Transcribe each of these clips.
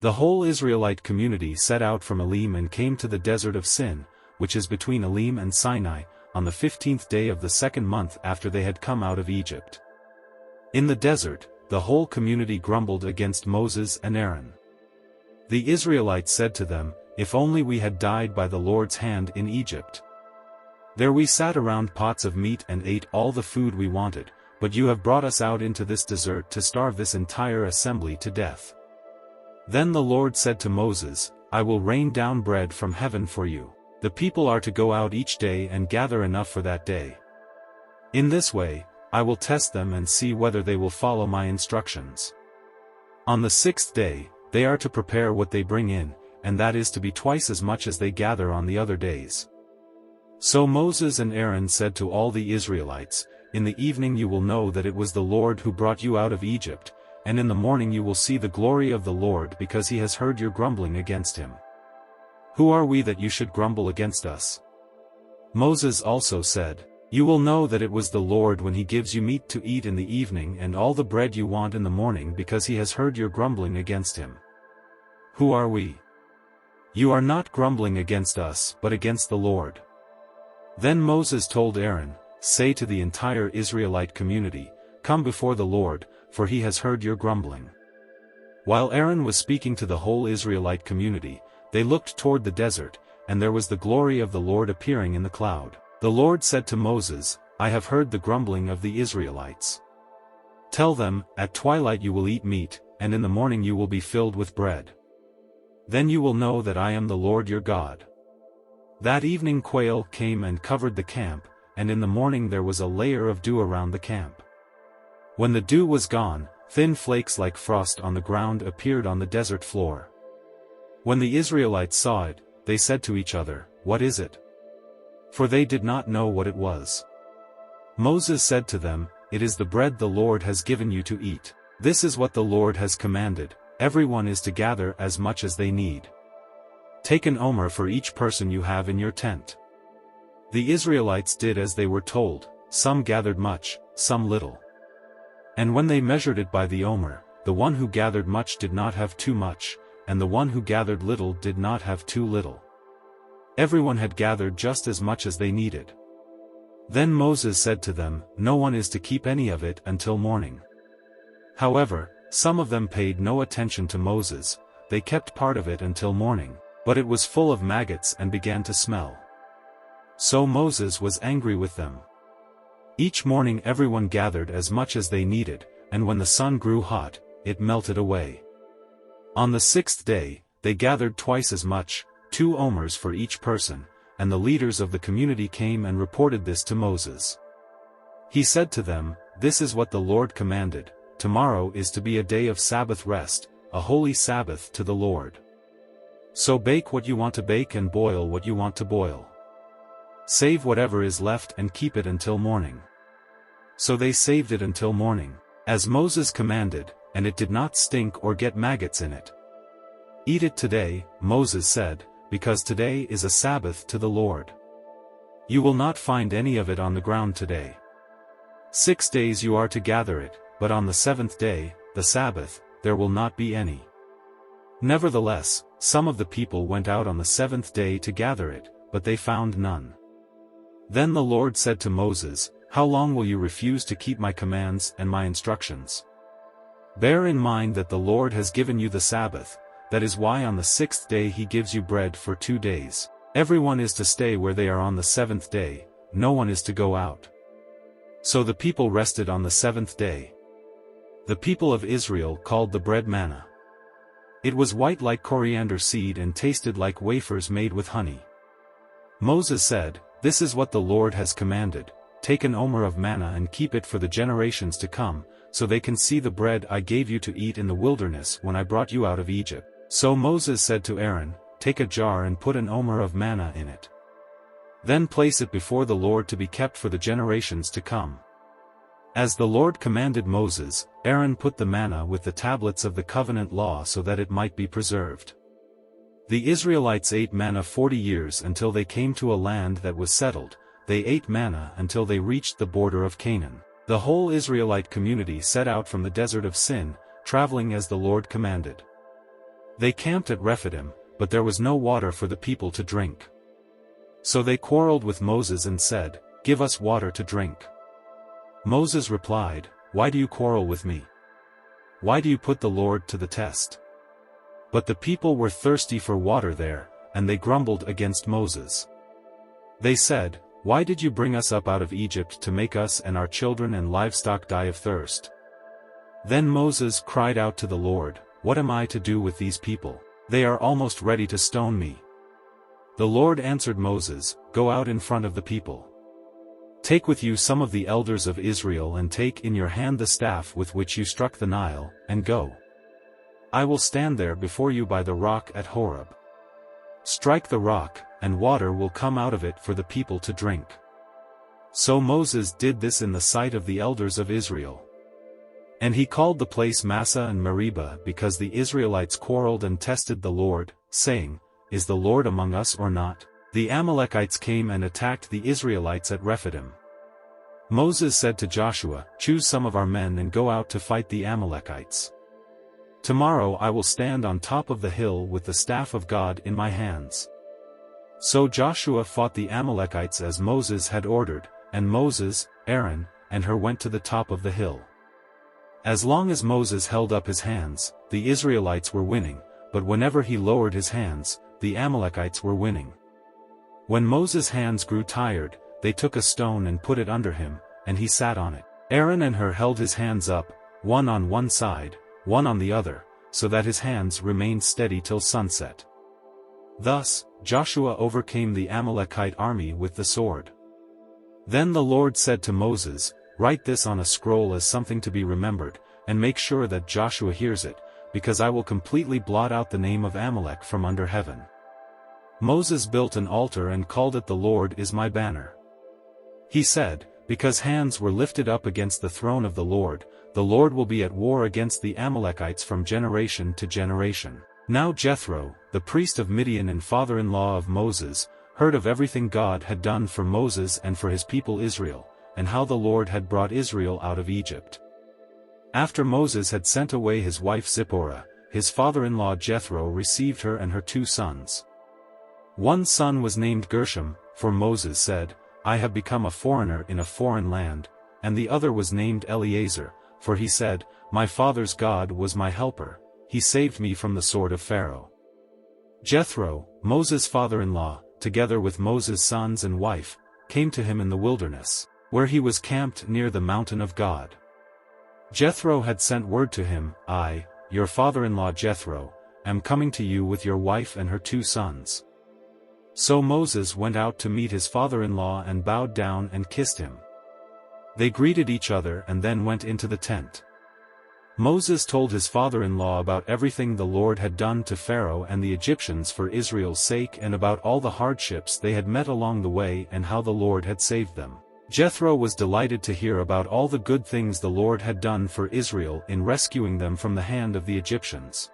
The whole Israelite community set out from Elim and came to the desert of Sin, which is between Elim and Sinai, on the 15th day of the second month after they had come out of Egypt. In the desert, the whole community grumbled against Moses and Aaron. The Israelites said to them, "If only we had died by the Lord's hand in Egypt. There we sat around pots of meat and ate all the food we wanted, but you have brought us out into this desert to starve this entire assembly to death." Then the Lord said to Moses, "I will rain down bread from heaven for you. The people are to go out each day and gather enough for that day. In this way, I will test them and see whether they will follow my instructions. On the 6th day, they are to prepare what they bring in, and that is to be twice as much as they gather on the other days." So Moses and Aaron said to all the Israelites, "In the evening you will know that it was the Lord who brought you out of Egypt, and in the morning you will see the glory of the Lord because he has heard your grumbling against him. Who are we that you should grumble against us?" Moses also said, "You will know that it was the Lord when he gives you meat to eat in the evening and all the bread you want in the morning because he has heard your grumbling against him. Who are we? You are not grumbling against us but against the Lord." Then Moses told Aaron, "Say to the entire Israelite community, 'Come before the Lord, for he has heard your grumbling.'" While Aaron was speaking to the whole Israelite community, they looked toward the desert, and there was the glory of the Lord appearing in the cloud. The Lord said to Moses, "I have heard the grumbling of the Israelites. Tell them, at twilight you will eat meat, and in the morning you will be filled with bread. Then you will know that I am the Lord your God." That evening quail came and covered the camp, and in the morning there was a layer of dew around the camp. When the dew was gone, thin flakes like frost on the ground appeared on the desert floor. When the Israelites saw it, they said to each other, "What is it?" For they did not know what it was. Moses said to them, "It is the bread the Lord has given you to eat. This is what the Lord has commanded, everyone is to gather as much as they need. Take an omer for each person you have in your tent." The Israelites did as they were told, some gathered much, some little. And when they measured it by the omer, the one who gathered much did not have too much, and the one who gathered little did not have too little. Everyone had gathered just as much as they needed. Then Moses said to them, "No one is to keep any of it until morning." However, some of them paid no attention to Moses, they kept part of it until morning, but it was full of maggots and began to smell. So Moses was angry with them. Each morning everyone gathered as much as they needed, and when the sun grew hot, it melted away. On the 6th day, they gathered twice as much, 2 omers for each person, and the leaders of the community came and reported this to Moses. He said to them, "This is what the Lord commanded, tomorrow is to be a day of Sabbath rest, a holy Sabbath to the Lord. So bake what you want to bake and boil what you want to boil. Save whatever is left and keep it until morning." So they saved it until morning, as Moses commanded, and it did not stink or get maggots in it. "Eat it today," Moses said, "because today is a Sabbath to the Lord. You will not find any of it on the ground today. 6 days you are to gather it, but on the 7th day, the Sabbath, there will not be any." Nevertheless, some of the people went out on the 7th day to gather it, but they found none. Then the Lord said to Moses, "How long will you refuse to keep my commands and my instructions? Bear in mind that the Lord has given you the Sabbath, that is why on the 6th day he gives you bread for 2 days. Everyone is to stay where they are on the 7th day, no one is to go out." So the people rested on the 7th day. The people of Israel called the bread manna. It was white like coriander seed and tasted like wafers made with honey. Moses said, "This is what the Lord has commanded, take an omer of manna and keep it for the generations to come, so they can see the bread I gave you to eat in the wilderness when I brought you out of Egypt." So Moses said to Aaron, "Take a jar and put an omer of manna in it. Then place it before the Lord to be kept for the generations to come." As the Lord commanded Moses, Aaron put the manna with the tablets of the covenant law so that it might be preserved. The Israelites ate manna 40 years until they came to a land that was settled. They ate manna until they reached the border of Canaan. The whole Israelite community set out from the desert of Sin, traveling as the Lord commanded. They camped at Rephidim, but there was no water for the people to drink. So they quarreled with Moses and said, "Give us water to drink." Moses replied, "Why do you quarrel with me? Why do you put the Lord to the test?" But the people were thirsty for water there, and they grumbled against Moses. They said, "Why did you bring us up out of Egypt to make us and our children and livestock die of thirst?" Then Moses cried out to the Lord, "What am I to do with these people? They are almost ready to stone me." The Lord answered Moses, "Go out in front of the people. Take with you some of the elders of Israel and take in your hand the staff with which you struck the Nile, and go. I will stand there before you by the rock at Horeb. Strike the rock, and water will come out of it for the people to drink." So Moses did this in the sight of the elders of Israel. And he called the place Massah and Meribah because the Israelites quarreled and tested the Lord, saying, "Is the Lord among us or not?" The Amalekites came and attacked the Israelites at Rephidim. Moses said to Joshua, "Choose some of our men and go out to fight the Amalekites. Tomorrow I will stand on top of the hill with the staff of God in my hands." So Joshua fought the Amalekites as Moses had ordered, and Moses, Aaron, and Hur went to the top of the hill. As long as Moses held up his hands, the Israelites were winning, but whenever he lowered his hands, the Amalekites were winning. When Moses' hands grew tired, they took a stone and put it under him, and he sat on it. Aaron and Hur held his hands up, one on one side, one on the other, so that his hands remained steady till sunset. Thus, Joshua overcame the Amalekite army with the sword. Then the Lord said to Moses, "Write this on a scroll as something to be remembered, and make sure that Joshua hears it, because I will completely blot out the name of Amalek from under heaven." Moses built an altar and called it "The Lord is my banner." He said, "Because hands were lifted up against the throne of the Lord will be at war against the Amalekites from generation to generation." Now Jethro, the priest of Midian and father-in-law of Moses, heard of everything God had done for Moses and for his people Israel, and how the Lord had brought Israel out of Egypt. After Moses had sent away his wife Zipporah, his father-in-law Jethro received her and her 2 sons. One son was named Gershom, for Moses said, "I have become a foreigner in a foreign land," and the other was named Eleazar, for he said, "My father's God was my helper, he saved me from the sword of Pharaoh." Jethro, Moses' father-in-law, together with Moses' sons and wife, came to him in the wilderness, where he was camped near the mountain of God. Jethro had sent word to him, "I, your father-in-law Jethro, am coming to you with your wife and her 2 sons." So Moses went out to meet his father-in-law and bowed down and kissed him. They greeted each other and then went into the tent. Moses told his father-in-law about everything the Lord had done to Pharaoh and the Egyptians for Israel's sake and about all the hardships they had met along the way and how the Lord had saved them. Jethro was delighted to hear about all the good things the Lord had done for Israel in rescuing them from the hand of the Egyptians.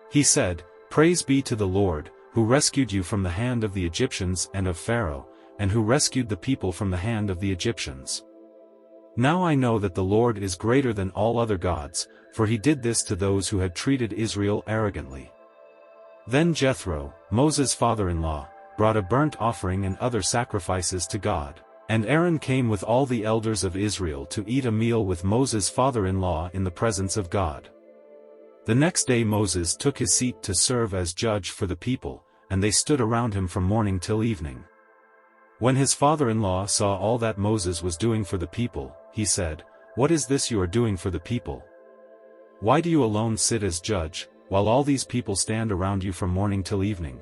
He said, "Praise be to the Lord, who rescued you from the hand of the Egyptians and of Pharaoh, and who rescued the people from the hand of the Egyptians. Now I know that the Lord is greater than all other gods, for he did this to those who had treated Israel arrogantly." Then Jethro, Moses' father-in-law, brought a burnt offering and other sacrifices to God, and Aaron came with all the elders of Israel to eat a meal with Moses' father-in-law in the presence of God. The next day Moses took his seat to serve as judge for the people, and they stood around him from morning till evening. When his father-in-law saw all that Moses was doing for the people, he said, "What is this you are doing for the people? Why do you alone sit as judge, while all these people stand around you from morning till evening?"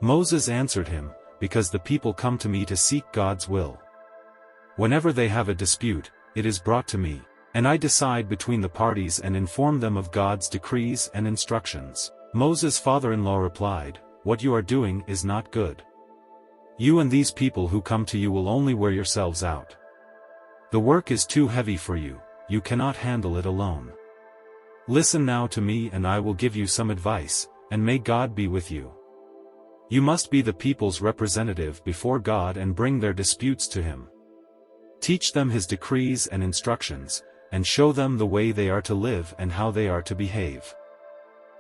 Moses answered him, "Because the people come to me to seek God's will. Whenever they have a dispute, it is brought to me, and I decide between the parties and inform them of God's decrees and instructions." Moses' father-in-law replied, "What you are doing is not good. You and these people who come to you will only wear yourselves out. The work is too heavy for you, you cannot handle it alone. Listen now to me and I will give you some advice, and may God be with you. You must be the people's representative before God and bring their disputes to him. Teach them his decrees and instructions, and show them the way they are to live and how they are to behave.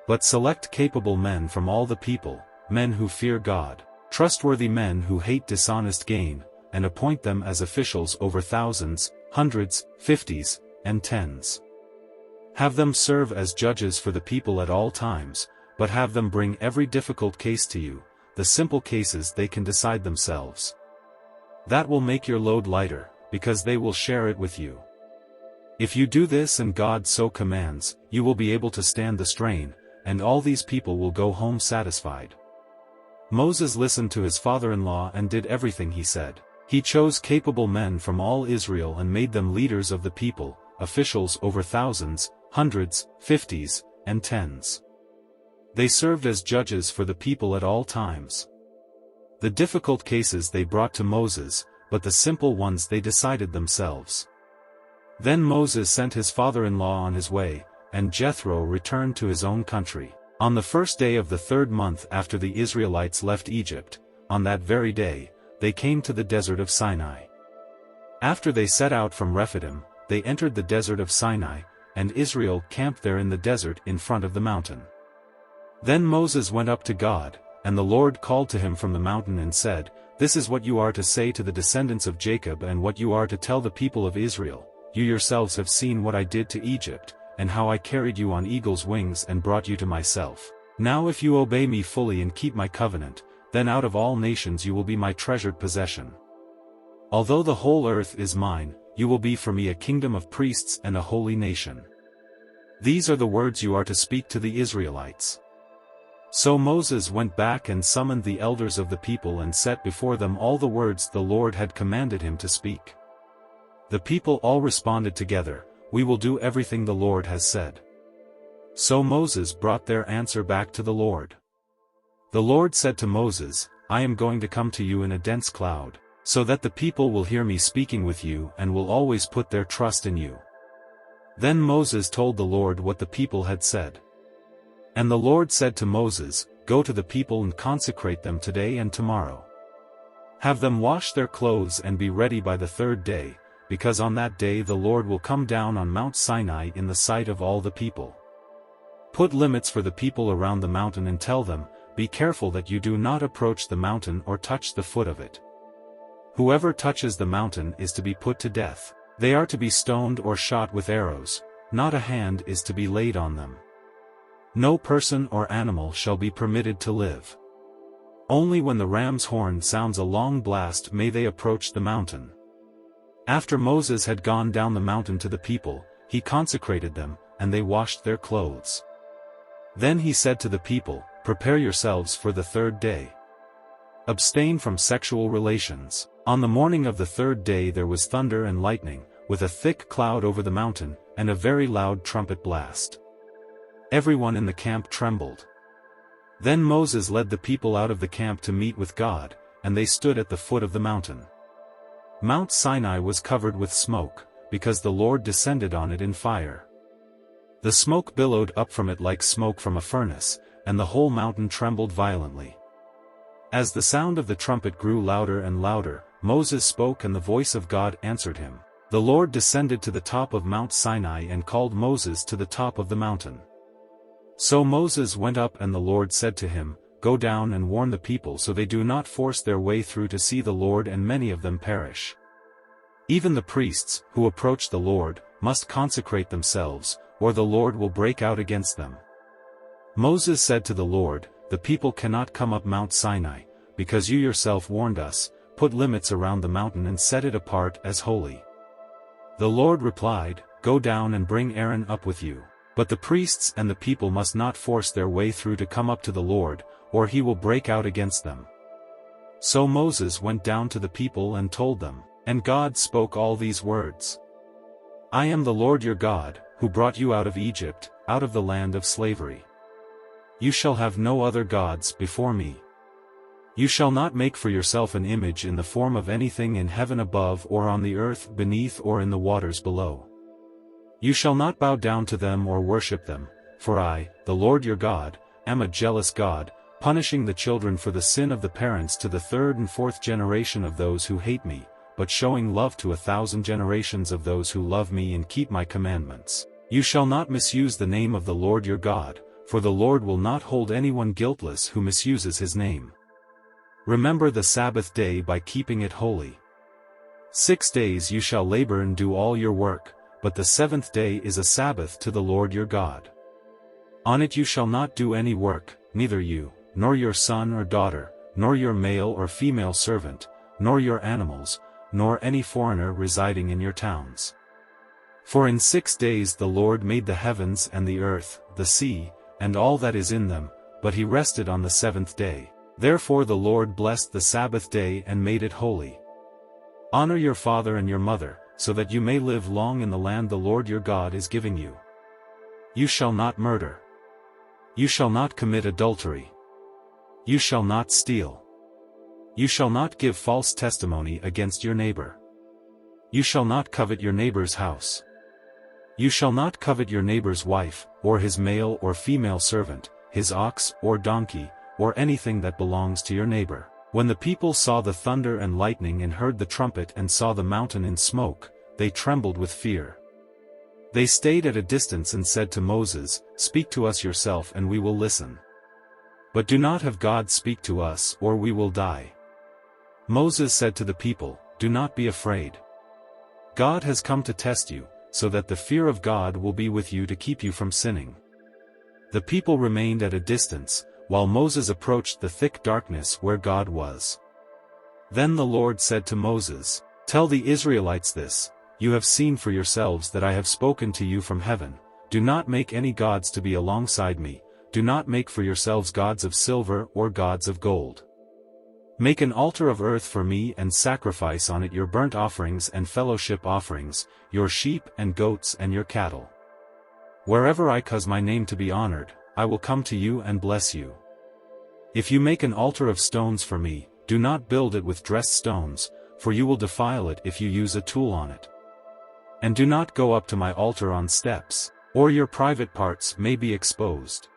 But select capable men from all the people, men who fear God, trustworthy men who hate dishonest gain, and appoint them as officials over thousands, hundreds, fifties, and tens. Have them serve as judges for the people at all times, but have them bring every difficult case to you, the simple cases they can decide themselves. That will make your load lighter, because they will share it with you. If you do this and God so commands, you will be able to stand the strain, and all these people will go home satisfied. Moses listened to his father-in-law and did everything he said. He chose capable men from all Israel and made them leaders of the people, officials over thousands, hundreds, fifties, and tens. They served as judges for the people at all times. The difficult cases they brought to Moses, but the simple ones they decided themselves. Then Moses sent his father-in-law on his way, and Jethro returned to his own country. On the first day of the 3rd month after the Israelites left Egypt, on that very day, they came to the desert of Sinai. After they set out from Rephidim, they entered the desert of Sinai, and Israel camped there in the desert in front of the mountain. Then Moses went up to God, and the Lord called to him from the mountain and said, "This is what you are to say to the descendants of Jacob and what you are to tell the people of Israel. You yourselves have seen what I did to Egypt, and how I carried you on eagle's wings and brought you to myself. Now if you obey me fully and keep my covenant, then out of all nations you will be my treasured possession. Although the whole earth is mine, you will be for me a kingdom of priests and a holy nation. These are the words you are to speak to the Israelites." So Moses went back and summoned the elders of the people and set before them all the words the Lord had commanded him to speak. The people all responded together, "We will do everything the Lord has said." So Moses brought their answer back to the Lord. The Lord said to Moses, "I am going to come to you in a dense cloud, so that the people will hear me speaking with you and will always put their trust in you." Then Moses told the Lord what the people had said. And the Lord said to Moses, "Go to the people and consecrate them today and tomorrow. Have them wash their clothes and be ready by the 3rd day, because on that day the Lord will come down on Mount Sinai in the sight of all the people. Put limits for the people around the mountain and tell them, 'Be careful that you do not approach the mountain or touch the foot of it. Whoever touches the mountain is to be put to death. They are to be stoned or shot with arrows, not a hand is to be laid on them. No person or animal shall be permitted to live. Only when the ram's horn sounds a long blast may they approach the mountain.'" After Moses had gone down the mountain to the people, he consecrated them, and they washed their clothes. Then he said to the people, "Prepare yourselves for the 3rd day. Abstain from sexual relations." On the morning of the 3rd day there was thunder and lightning, with a thick cloud over the mountain, and a very loud trumpet blast. Everyone in the camp trembled. Then Moses led the people out of the camp to meet with God, and they stood at the foot of the mountain. Mount Sinai was covered with smoke, because the Lord descended on it in fire. The smoke billowed up from it like smoke from a furnace, and the whole mountain trembled violently. As the sound of the trumpet grew louder and louder, Moses spoke and the voice of God answered him. The Lord descended to the top of Mount Sinai and called Moses to the top of the mountain. So Moses went up and the Lord said to him, "Go down and warn the people so they do not force their way through to see the Lord and many of them perish. Even the priests, who approach the Lord, must consecrate themselves, or the Lord will break out against them." Moses said to the Lord, "The people cannot come up Mount Sinai, because you yourself warned us, 'Put limits around the mountain and set it apart as holy.'" The Lord replied, "Go down and bring Aaron up with you. But the priests and the people must not force their way through to come up to the Lord, or he will break out against them." So Moses went down to the people and told them, and God spoke all these words. "I am the Lord your God, who brought you out of Egypt, out of the land of slavery. You shall have no other gods before me. You shall not make for yourself an image in the form of anything in heaven above or on the earth beneath or in the waters below. You shall not bow down to them or worship them, for I, the Lord your God, am a jealous God, punishing the children for the sin of the parents to the 3rd and 4th generation of those who hate me, but showing love to 1,000 generations of those who love me and keep my commandments. You shall not misuse the name of the Lord your God, for the Lord will not hold anyone guiltless who misuses his name. Remember the Sabbath day by keeping it holy. 6 days you shall labor and do all your work, but the seventh day is a Sabbath to the Lord your God. On it you shall not do any work, neither you, nor your son or daughter, nor your male or female servant, nor your animals, nor any foreigner residing in your towns. For in 6 days the Lord made the heavens and the earth, the sea, and all that is in them, but he rested on the seventh day. Therefore the Lord blessed the Sabbath day and made it holy. Honor your father and your mother, so that you may live long in the land the Lord your God is giving you. You shall not murder. You shall not commit adultery. You shall not steal. You shall not give false testimony against your neighbor. You shall not covet your neighbor's house. You shall not covet your neighbor's wife, or his male or female servant, his ox or donkey, or anything that belongs to your neighbor. When the people saw the thunder and lightning and heard the trumpet and saw the mountain in smoke, they trembled with fear. They stayed at a distance and said to Moses, "Speak to us yourself and we will listen. But do not have God speak to us or we will die." Moses said to the people, "Do not be afraid. God has come to test you, so that the fear of God will be with you to keep you from sinning." The people remained at a distance, while Moses approached the thick darkness where God was. Then the Lord said to Moses, "Tell the Israelites this, you have seen for yourselves that I have spoken to you from heaven. Do not make any gods to be alongside me, do not make for yourselves gods of silver or gods of gold. Make an altar of earth for me and sacrifice on it your burnt offerings and fellowship offerings, your sheep and goats and your cattle. Wherever I cause my name to be honored, I will come to you and bless you. If you make an altar of stones for me, do not build it with dressed stones, for you will defile it if you use a tool on it. And do not go up to my altar on steps, or your private parts may be exposed.